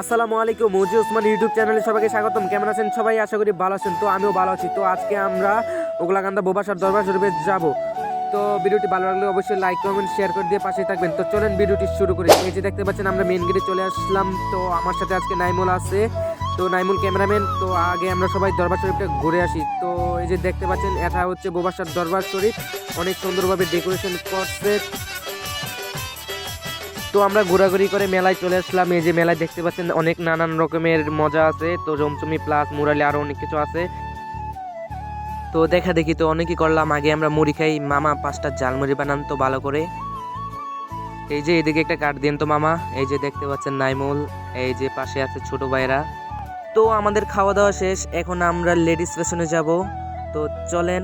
আসসালামু আলাইকুম, মৌজি ওসমান ইউটিউব চ্যানেলে সবাইকে স্বাগতম। কেমন আছেন সবাই? আশা করি ভালো আছেন। তো আমিও ভালো আছি। তো আজকে আমরা ওগলাকান্দা বোবাসার দরবার শরীফে যাব। তো ভিডিওটি ভালো লাগলে অবশ্যই লাইক কমেন্ট শেয়ার করে দিয়ে পাশেই থাকবেন। তো চলেন ভিডিওটি শুরু করি। এই যে দেখতে পাচ্ছেন আমরা মেন গেটে চলে আসলাম। তো আমার সাথে আজকে নাইমুল আছে, তো নাইমুল ক্যামেরাম্যান। তো আগে আমরা সবাই দরবার শরীফটা ঘুরে আসি। তো এই যে দেখতে পাচ্ছেন এটা হচ্ছে বোবাসার দরবার শরীফ, অনেক সুন্দরভাবে ডেকোরেশন করছে। তো আমরা ঘোরাঘুরি করে মেলায় চলে আসলাম। এই যে মেলায় দেখতে পাচ্ছেন অনেক নানান রকমের মজা আছে। তো জমজমি প্লাস মুরালি আরো অনেক কিছু আছে। তো দেখা দেখি তো অনেকই করলাম। আগে আমরা মুড়ি খাই, মামা 5টা ঝালমুড়ি বানান তো ভালো করে। এই যে এদিকে একটা কার্ড দিন তো মামা। এই যে দেখতে পাচ্ছেন নাইমুল, এই যে পাশে আছে ছোট ভাইরা। তো আমাদের খাওয়া দাওয়া শেষ, এখন আমরা লেডিস ফ্যাশনে যাব। তো চলেন।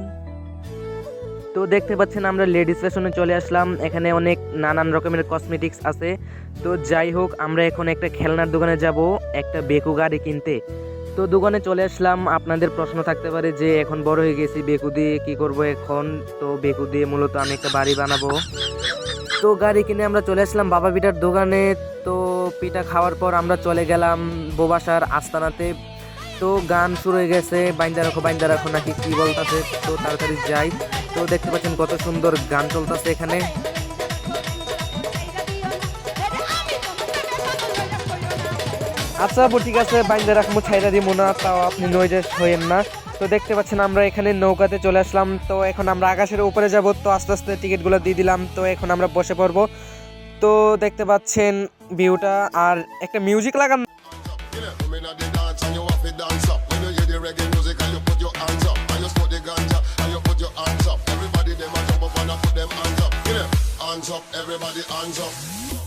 তো দেখতে পাচ্ছেন আমরা লেডিস ফ্যাশনে চলে আসলাম। এখানে অনেক নানান রকমের কসমেটিক্স আছে। তো যাই হোক, আমরা এখন একটা খেলনার দোকানে যাব একটা বেকু গাড়ি কিনতে। তো দোকানে চলে আসলাম। আপনাদের প্রশ্ন থাকতে পারে যে এখন বড় হয়ে গেছি, বেকু দিয়ে কি করব এখন? তো বেকু দিয়ে মূলত আমি একটা বাড়ি বানাবো। তো গাড়ি কিনে আমরা চলে আসলাম বাবা পিঠার দোকানে। তো পিঠা খাওয়ার পর আমরা চলে গেলাম বোবাসার আস্তানাতে। তো গান শুরু হয়ে গেছে, বাইন্দা রাখো নাকি কি বলতেছে। তো তাড়াতাড়ি যাই। তো দেখতে পাচ্ছেন কত সুন্দর গান চলতেছে এখানে। আচ্ছা আপু, ঠিক আছে, বাইন্দা রাখবো, ছাইরা দিব না, তাও আপনি নইজাস হইেন না। তো দেখতে পাচ্ছেন আমরা এখানে নৌকাতে চলে আসলাম। তো এখন আমরা আকাশের উপরে যাব। তো আস্তে আস্তে টিকিটগুলো দিয়ে দিলাম। তো এখন আমরা বসে পড়বো। তো দেখতে পাচ্ছেন ভিউটা, আর একটা মিউজিক লাগান। Everybody hands up.